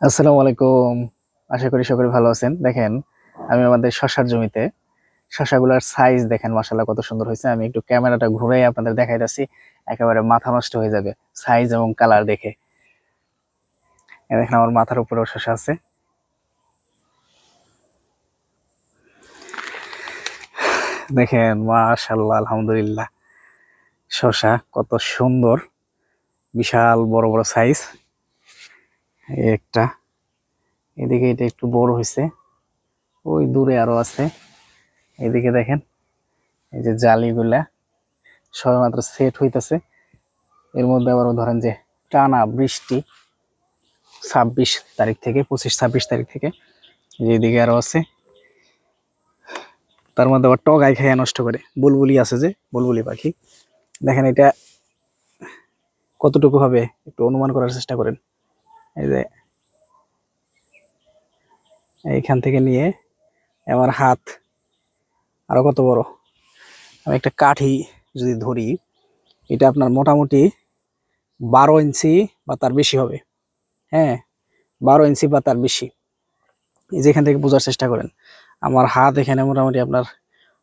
আসসালামু আলাইকুম। আশা করি সকলে ভালো আছেন। দেখেন, আমি আমাদের শসার জমিতে শসাগুলার সাইজ দেখেন মাশাআল্লাহ কত সুন্দর হয়েছে। আমি একটু ক্যামেরাটা ঘুরাই আপনাদের দেখাইতাছি। একেবারে মাথা নষ্ট হয়ে যাবে সাইজ এবং কালার দেখে। এই দেখেন আমার মাথার উপরেও শসা আছে। দেখেন মাশাআল্লাহ আলহামদুলিল্লাহ। শসা কত সুন্দর, বিশাল বড় বড় সাইজ। এই একটা, এদিকে এটা একটু বড় হয়েছে, ওই দূরে আরো আছে। এদিকে দেখেন এই যে জালিগুলা সবেমাত্র সেট হইতেছে। এর মধ্যে আবার ধরেন যে টানা বৃষ্টি 26 তারিখ থেকে 25-26 তারিখ থেকে, যেদিকে আরো আছে। তার মধ্যে আবার টগাই খাইয়া নষ্ট করে। বুলবুলি আছে, যে বুলবুলি পাখি। দেখেন এটা কতটুকু হবে একটু অনুমান করার চেষ্টা করেন। এই যে এইখান থেকে নিয়ে আমার হাত আরো কত বড়। আমি একটা কাঠি যদি ধরি, এটা আপনার মোটামুটি 12 ইঞ্চি বা তার বেশি হবে। হ্যাঁ, 12 ইঞ্চি বা তার বেশি। যেখান থেকে বোঝার চেষ্টা করেন, আমার হাত এখানে মোটামুটি আপনার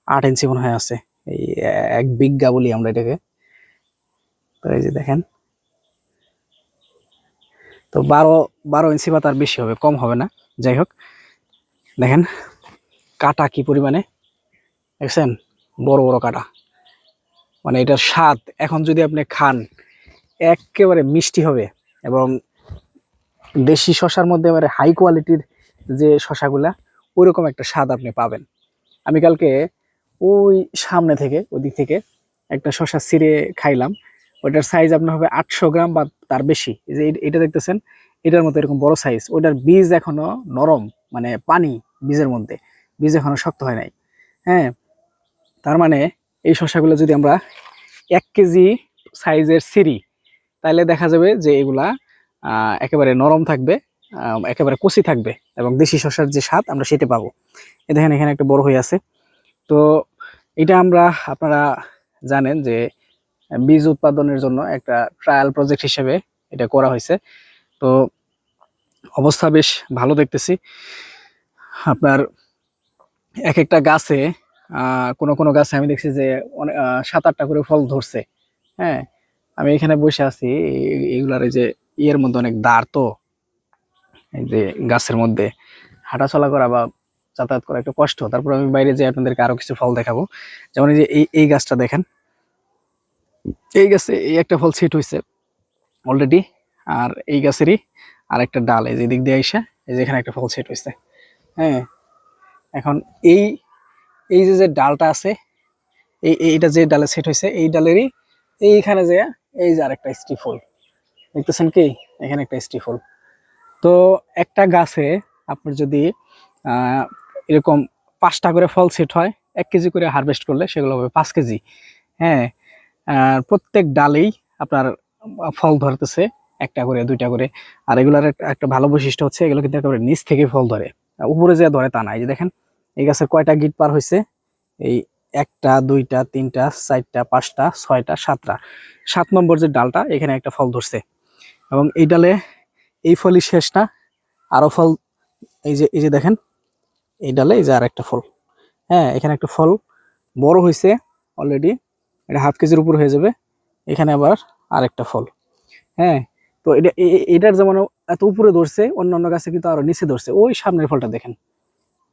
8 ইঞ্চি মনে হয় আছে। এই এক বিঘা বলি আমরা এটাকে। তো এই যে দেখেন, তো 12 ইঞ্চি বা তার বেশি হবে, কম হবে না। যাই হোক, দেখেন কাটা কি পরিমাণে, দেখছেন বড় বড় কাটা। মানে এটার স্বাদ এখন যদি আপনি খান একেবারে মিষ্টি হবে। এবং দেশি শশার মধ্যে এবারে হাই কোয়ালিটির যে শশাগুলা, ওইরকম একটা স্বাদ আপনি পাবেন। আমি কালকে ওই সামনে থেকে ওদিক থেকে একটা শশা ছিঁড়ে খাইলাম। ওইটার সাইজ আপনার হবে 800 গ্রাম বা তার বেশি। এই যে এটা দেখতেছেন, এটার মতো এরকম বড় সাইজ। ওইটার বীজ এখনো নরম, মানে পানি বীজের মধ্যে, বীজ এখনো শক্ত হয় নাই। হ্যাঁ, তার মানে এই শশাগুলো যদি আমরা 1 কেজি সাইজের ছিঁড়ি, তাহলে দেখা যাবে যে এগুলা একেবারে নরম থাকবে, একেবারে কচি থাকবে, এবং দেশি শশার যে স্বাদ আমরা সেটা পাবো। এ দেখেন এখানে একটা বড় হয়ে আছে। তো এটা আমরা, আপনারা জানেন যে বীজ উৎপাদনের জন্য একটা ট্রায়াল প্রজেক্ট হিসেবে এটা করা হয়েছে। তো অবস্থা বেশ ভালো দেখতেছি। আপনার এক একটা গাছে, কোনো কোনো গাছে আমি দেখছি যে অনেক 7-8টা করে ফল ধরছে। হ্যাঁ, আমি এখানে বসে আছি, এগুলার এই যে ইয়ের মধ্যে অনেক দাঁড়, তো এই যে গাছের মধ্যে হাঁটাচলা করা বা যাতায়াত করা একটু কষ্ট। তারপর আমি বাইরে যে আপনাদেরকে আরো কিছু ফল দেখাবো। যেমন এই যে এই গাছটা দেখেন, এই গাছে এই একটা ফল সেট হয়েছে অলরেডি। আর এই গাছেরই আর একটা ডাল, এই যে দিক দিয়ে আইসা এই যে এখানে একটা ফল সেট হয়েছে। হ্যাঁ, এখন এই এই যে যে ডালটা আছে, এইটা যে ডালে সেট হয়েছে, এই ডালেরই এইখানে যে এই যে আরেকটা স্টি ফুল দেখতেছেন কি, এখানে একটা স্টি ফুল। তো একটা গাছে আপনার যদি এরকম 5টা করে ফল সেট হয়, 1 কেজি করে হারভেস্ট করলে সেগুলো হবে 5 কেজি। হ্যাঁ, আর প্রত্যেক ডালেই আপনার ফল ধরতেছে, একটা করে 2টা করে। আর এগুলার একটা ভালো বৈশিষ্ট্য হচ্ছে, এগুলো কিন্তু একেবারে নিচ থেকে ফল ধরে, উপরে যে ধরে তা না। এই যে দেখেন এই গাছে কয়টা গিট পার হয়েছে, এই 1টা 2টা 3টা 4টা 5টা 6টা 7টা, 7 নম্বর যে ডালটা, এখানে একটা ফল ধরছে। এবং এই ডালে এই ফলই শেষ না, আরো ফল। এই যে দেখেন এই ডালে এই যে আর একটা ফল। হ্যাঁ, এখানে একটা ফল বড় হয়েছে অলরেডি, এটা হাফ কেজির উপর হয়ে যাবে। এখানে আবার আরেকটা ফল। হ্যাঁ, তো এটার যেমন এত উপরে ধরছে, অন্যান্য গাছে কিন্তু আরো নিচে ধরছে। ওই সামনের ফলটা দেখেন,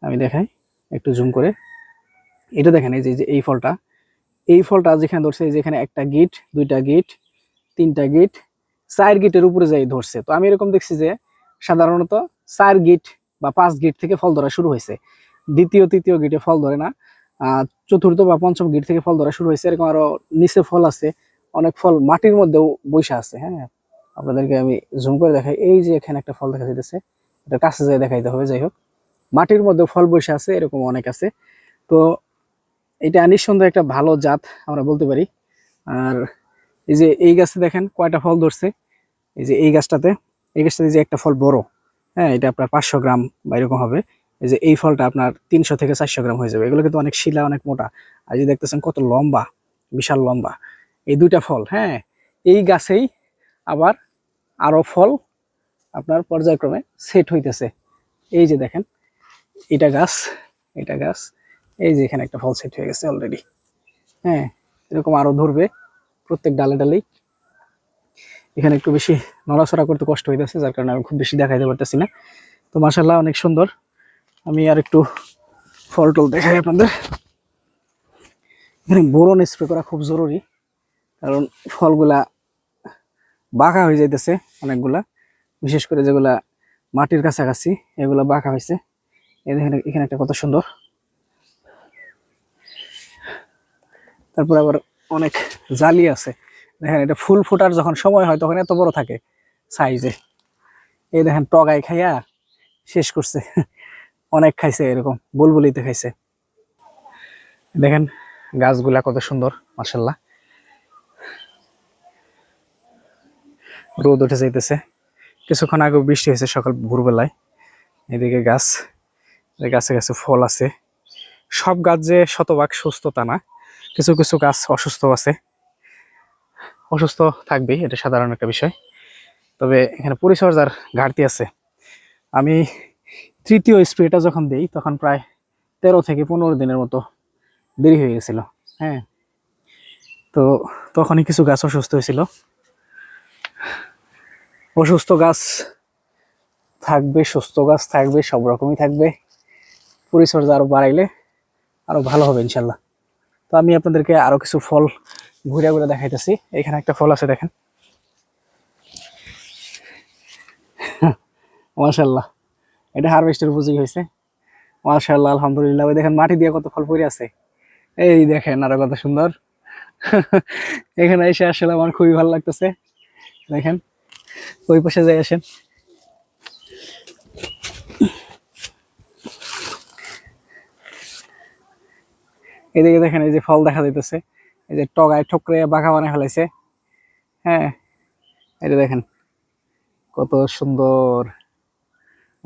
আমি দেখাই একটু জুম করে। এটা দেখেন এই যে এই ফলটা, এই ফলটা যেখানে ধরছে, যেখানে 1টা গিট 2টা গিট 3টা গিট 4 গিটের উপরে যাই ধরছে। তো আমি এরকম দেখছি যে সাধারণত 4 গিট বা 5 গিট থেকে ফল ধরা শুরু হয়েছে, দ্বিতীয় তৃতীয় গিটে ফল ধরে না। চতুর্থ বা পঞ্চম গিট থেকে ফল ধরা শুরু হয়েছে। এরকম আরো নিচে ফল আছে, অনেক ফল মাটির মধ্যেও বৈশা আছে। হ্যাঁ, আপনাদেরকে আমি জুম করে দেখাই। এই যে এখানে একটা ফল দেখা যাইতেছে, এটা কাছে যাই দেখাইতে হবে। যাই হোক, মাটির মধ্যে ফল বৈশা আছে, এরকম অনেক আছে। তো এটা নিঃসন্দেহে একটা ভালো জাত আমরা বলতে পারি। আর এই যে এই গাছে দেখেন কয়টা ফল ধরছে। এই যে এই গাছটাতে যে একটা ফল বড়, হ্যাঁ, এটা আপনার 500 গ্রাম বা এরকম হবে। এই যে এই ফলটা আপনার 300 থেকে 400 গ্রাম হয়ে যাবে। এগুলো কিন্তু অনেক শিলা, অনেক মোটা। আর এই যে দেখতেছেন কত লম্বা, বিশাল লম্বা এই 2টা ফল। হ্যাঁ, এই গাছেই আবার আরো ফল আপনার পর্যায়ক্রমে সেট হইতেছে। এই যে দেখেন এটা গাছ, এটা গাছ, এই যে এখানে একটা ফল সেট হয়ে গেছে অলরেডি। হ্যাঁ, এরকম আরো ধরবে প্রত্যেক ডালে ডালেই। এখানে একটু বেশি নড়াচড়া করতে কষ্ট হইতেছে, যার কারণে আমি খুব বেশি দেখাইতে পারতেছি না। তো মাশাআল্লাহ অনেক সুন্দর। আমি আর একটু ফল টল দেখাই আপনাদের। এখানে বোরন স্প্রে করা খুব জরুরি, কারণ ফলগুলা বাঁকা হয়ে যাইতেছে অনেকগুলা, বিশেষ করে যেগুলা মাটির কাছাকাছি এগুলা বাঁকা হয়েছে। এখানে একটা কত সুন্দর। তারপর আবার অনেক জালি আছে, দেখেন এটা ফুল ফোটার যখন সময় হয় তখন এত বড় থাকে সাইজে। এই দেখেন টগাই খাইয়া শেষ করছে, অনেক খাইছে, এরকম বুলবুলিতে খাইছে। দেখেন গাছগুলা কত সুন্দর মাশাআল্লাহ। রোদ উঠে যাইতেছে, কিছুক্ষণ আগে বৃষ্টি হয়েছে সকাল ভোরবেলায়। এদিকে গাছ, গাছে গাছে ফল আছে। সব গাছ যে শতভাগ সুস্থ তা না, কিছু কিছু গাছ অসুস্থ আছে, অসুস্থ থাকবেই, এটা সাধারণ একটা বিষয়। তবে এখানে পরিচর্যার ঘাটতি আছে। আমি তৃতীয় স্প্রেটা যখন দিই তখন প্রায় 13 থেকে 15 দিনের মতো দেরি হয়ে গেছিল। হ্যাঁ, তো তখনই কিছু গাছ অসুস্থ হয়েছিল। অসুস্থ গাছ থাকবে, সুস্থ গাছ থাকবে, সব রকমই থাকবে। পরিচর্যা আরো বাড়াইলে আরো ভালো হবে ইনশাল্লাহ। তো আমি আপনাদেরকে আরো কিছু ফল ঘুরে ঘুরে দেখাইতেছি। এখানে একটা ফল আছে দেখেন, মাশাআল্লাহ, এটা হারভেস্টের উপযোগী হয়েছে। মাশাআল্লাহ, আলহামদুলিল্লাহ। ওই দেখেন মাটি দিয়ে কত ফল পড়ে আছে, এই দেখেন আরো কত সুন্দর। এখানে এসে আসলে আমার খুবই ভালো লাগতেছে। দেখেন ওই পাশে যাই আসেন। এদিকে দেখেন এই যে ফল দেখা যাইতেছে, এই যে টগায় ঠোকরে বাঘা বানায় ফেলাইছে। হ্যাঁ, এটা দেখেন কত সুন্দর,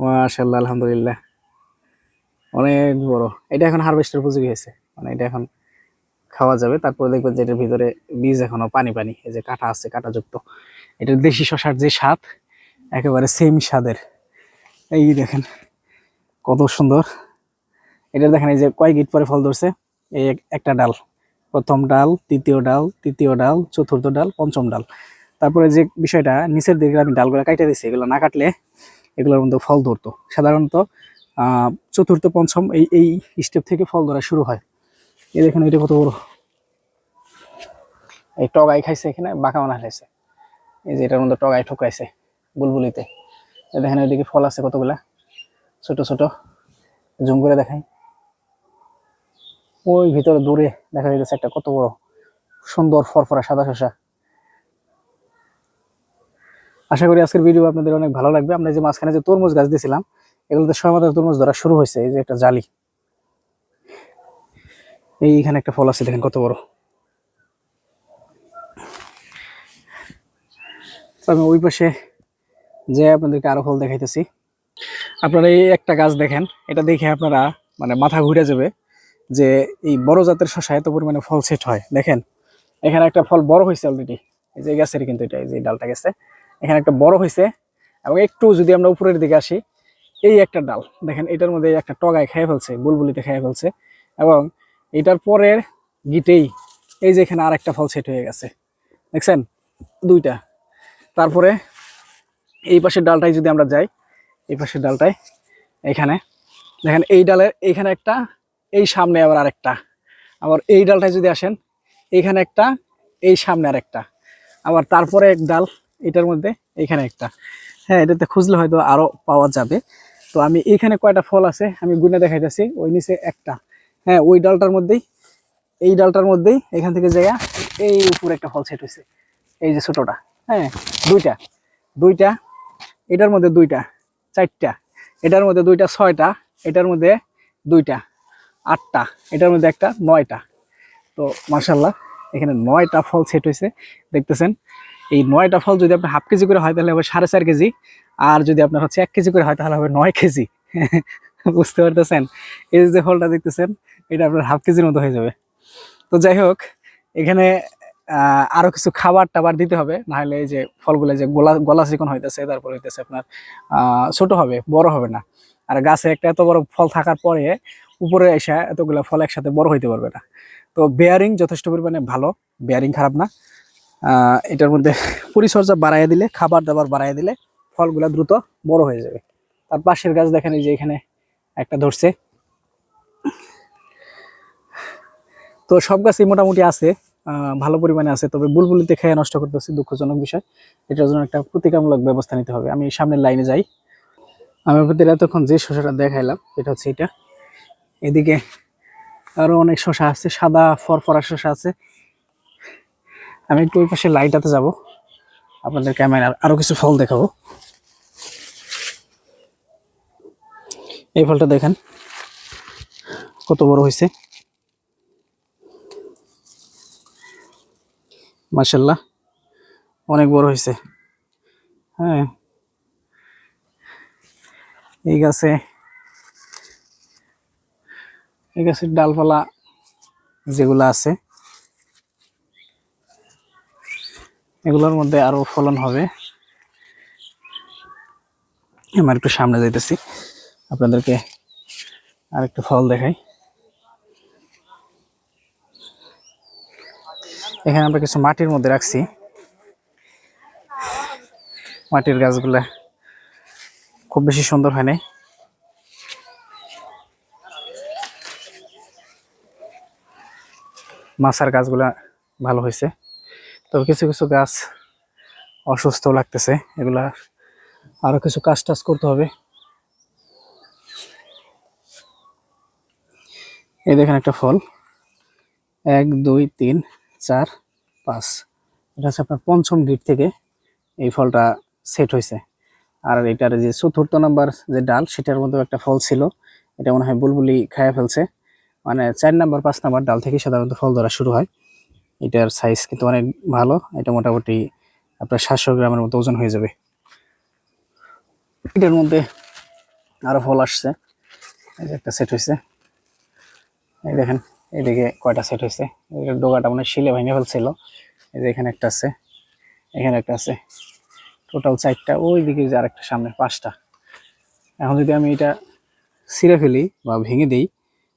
মাশাআল্লাহ, আলহামদুলিল্লাহ, অনেক বড়। এটা এখন হারভেস্টের উপযোগী হয়েছে, মানে এটা এখন খাওয়া যাবে। তারপরে দেখবেন যে এটার ভিতরে বীজ এখনো পানি পানি, এই যে কাঁটা আছে, কাঁটাযুক্ত। এটার দেশি শসার যে স্বাদ একেবারে সেম স্বাদের। এই দেখেন কত সুন্দর। এটা দেখেন এই যে কয় গিট পরে ফল ধরছে। এই একটা ডাল, প্রথম ডাল, দ্বিতীয় ডাল, তৃতীয় ডাল, চতুর্থ ডাল, পঞ্চম ডাল। তারপরে যে বিষয়টা, নিচের দিকে আমি ডালগুলো কাটে দিচ্ছি, এগুলো না কাটলে এগুলোর মধ্যে ফল ধরতো। সাধারণত চতুর্থ পঞ্চম এই এই স্টেপ থেকে ফল ধরা শুরু হয়। এই দেখেন এটা কত বড়। এই টগাই খাইছে, এখানে বাঁকা বানা খাইছে। এই যে এটার মধ্যে টগাই ঠোকাইছে বুলবুলিতে। দেখেন ওইদিকে ফল আছে কতগুলা ছোট ছোট, জুম করে দেখাই। ওই ভিতরে দূরে দেখা যাচ্ছে একটা কত বড় সুন্দর ফরফরা সাদা শসা। আশা করি আজকের ভিডিও আপনাদের অনেক ভালো লাগবে। আমরা যে মাঝখানে যে তরমুজ গাছ দিয়েছিলাম, এগুলোতে সময় মতো তরমুজ ধরা শুরু হয়েছে। এই যে একটা জালি, এইখানে একটা ফল আছে দেখেন কত বড়। আমি ওই পাশে যে আপনাদেরকে আরো ফল দেখাইতেছি। আপনারা এই একটা গাছ দেখেন, এটা দেখে আপনারা মানে মাথা ঘুরে যাবে যে এই বড় জাতের শসা এত পরিমাণে ফল সেট হয়। দেখেন এখানে একটা ফল বড় হয়েছে অলরেডি, এই যে গাছের, কিন্তু এটা এই যে ডালটা গেছে, এখানে একটা বড় হয়েছে। এবং একটু যদি আমরা উপরের দিকে আসি, এই একটা ডাল দেখেন, এটার মধ্যে একটা টগায় খেয়ে ফেলছে, বুলবুলিতে খেয়ে ফেলছে। এবং এটার পরের গিটেই এই যে এখানে আর একটা ফল সেট হয়ে গেছে, দেখছেন দুইটা। তারপরে এই পাশের ডালটাই যদি আমরা যাই, এই পাশের ডালটায় এখানে দেখেন এই ডালের এইখানে একটা, এই সামনে আবার আরেকটা। আবার এই ডালটায় যদি আসেন, এইখানে একটা, এই সামনে আরেকটা। আবার তারপরে এক ডাল এটার মধ্যে, এইখানে একটা। হ্যাঁ, এটাতে খুঁজলে হয়তো আরো পাওয়া যাবে। তো আমি এইখানে কয়টা ফল আছে আমি গুনে দেখাইতেছি। ওই নিচে একটা, হ্যাঁ ওই ডালটার মধ্যেই, এই ডালটার মধ্যেই এখান থেকে যাইয়া এই উপরে একটা ফল সেট হয়েছে, এই যে ছোটটা। হ্যাঁ, দুইটা, দুইটা, এটার মধ্যে দুইটা, চারটা, এটার মধ্যে দুইটা, ছয়টা, এটার মধ্যে দুইটা, আটটা, এটার মধ্যে একটা, 9টা। তো মাশাআল্লাহ এখানে 9টা ফল সেট হয়েছে দেখতেছেন। এই 9টা ফল যদি আপনার হাফ কেজি করে হয় তাহলে হবে 4.5 কেজি, আর যদি আপনার হচ্ছে 1 কেজি করে হয় তাহলে হবে 9 কেজি। বুঝতে পারতেছেন? এই যে ফলটা দেখতেছেন, এটা আপনার হাফ কেজির মতো হয়ে যাবে। তো যাই হোক, এখানে আরো কিছু খাবার টাবার দিতে হবে, না হলে এই যে ফলগুলো যে গলা গলা চিকন হইতেছে, তারপর হইতেছে আপনার ছোট হবে, বড় হবে না। আর গাছে একটা এত বড় ফল থাকার পরে উপরে এসে এতগুলা ফল একসাথে বড় হইতে পারবে না। তো বেয়ারিং যথেষ্ট পরিমাণে ভালো, বেয়ারিং খারাপ না। এটার মধ্যে পরিচর্যা বাড়াইয়া দিলে, খাবার দাবার বাড়াইয়া দিলে ফলগুলা দ্রুত বড় হয়ে যাবে। তার পাশের গাছ দেখেন, এই যে এখানে একটা ধরছে। তো সব গাছই মোটামুটি আছে, ভালো পরিমাণে আছে, তবে বুলবুলিতে খেয়ে নষ্ট করতেছে, দুঃখজনক বিষয়। এটার জন্য একটা প্রতিকারমূলক ব্যবস্থা নিতে হবে। আমি সামনের লাইনে যাই। আমি আপনাদের এতক্ষণ যে শসাটা দেখাইলাম এটা হচ্ছে এটা। এদিকে আরো অনেক শসা আছে, সাদা ফরফরা শসা আছে। আমি একটু ওই পাশে লাইটাতে যাব, আপনাদের ক্যামেরার আরো কিছু ফল দেখাবো। এই ফলটা দেখেন কত বড় হয়েছে, মাশাআল্লাহ অনেক বড় হয়েছে। হ্যাঁ, এই গাছের ডালপালা যেগুলো আছে এগুলোর মধ্যে আরো ফলন হবে। আমার একটু সামনে যাইতেছি, আপনাদেরকে আরেকটু ফল দেখাই। এখানে আমরা কিছু মাটির মধ্যে রাখছি, মাটির গাছগুলা খুব বেশি সুন্দর হয় নাই। মাছার গাছগুলা ভালো হয়েছে, তবে কিছু কিছু গাছ অসুস্থ লাগতেছে, এগুলা আরো কিছু কাজ টাজ করতে হবে। এই দেখেন একটা ফল, 1 2 3 4 5, এটা হচ্ছে আপনার পঞ্চম গিট থেকে এই ফলটা সেট হয়েছে। আর এটার যে চতুর্থ নাম্বার যে ডাল, সেটার মধ্যে একটা ফল ছিল, এটা মনে হয় বুলবুলি খাইয়া ফেলছে। মানে 4 নাম্বার 5 নাম্বার ডাল থেকে সাধারণত ফল ধরা শুরু হয়। এটার সাইজ কিন্তু অনেক ভালো, এটা মোটামুটি আপনার 700 গ্রামের মতো ওজন হয়ে যাবে। এটার মধ্যে আরো ফল আসছে, এই যে একটা সেট হয়েছে। এই দেখেন এইদিকে কয়টা সেট হয়েছে, ডোগাটা মানে শিলে ভেঙে ফেলছিল। এই যে এখানে একটা আছে, এখানে একটা আছে, টোটাল 4টা। ওই দিকে যে আরেকটা সামনে 5টা। এখন যদি আমি এটা ছিঁড়ে ফেলি বা ভেঙে দিই,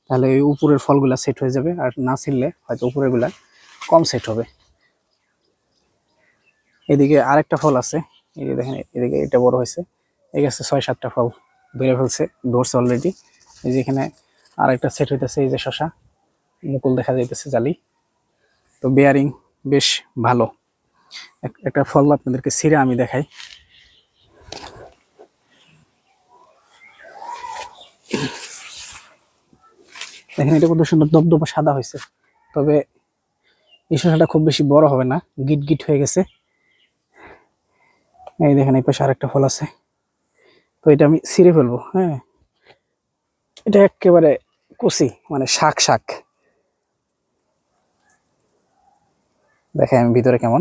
তাহলে ওই উপরের ফলগুলা সেট হয়ে যাবে, আর না ছিঁড়লে হয়তো উপরের গুলা কম সেট হবে। এদিকে আরেকটা ফল আছে, এই যে দেখেন এদিকে এটা বড় হয়েছে। এই গাছে 6-7টা ফল বেড়ে ফেলছে, ধরছে অলরেডি। এই যে এখানে আরেকটা সেট হইতেছে, এই যে শশা, মুকুল দেখা যাইতেছে জালি। তো বেয়ারিং বেশ ভালো। একটা ফল আপনাদেরকে ছিঁড়ে আমি দেখাই। দেখেন এটা কত সুন্দর দবদবা সাদা হয়েছে, তবে এই শসাটা খুব বেশি বড় হবে না, গিট গিট হয়ে গেছে। এই দেখেন এই পাশে আরেকটা ফল আছে, তো এটা আমি ছিঁড়ে ফেলবো। হ্যাঁ, এটা একেবারে কচি, মানে শাক শাক। দেখেন আমি ভিতরে কেমন।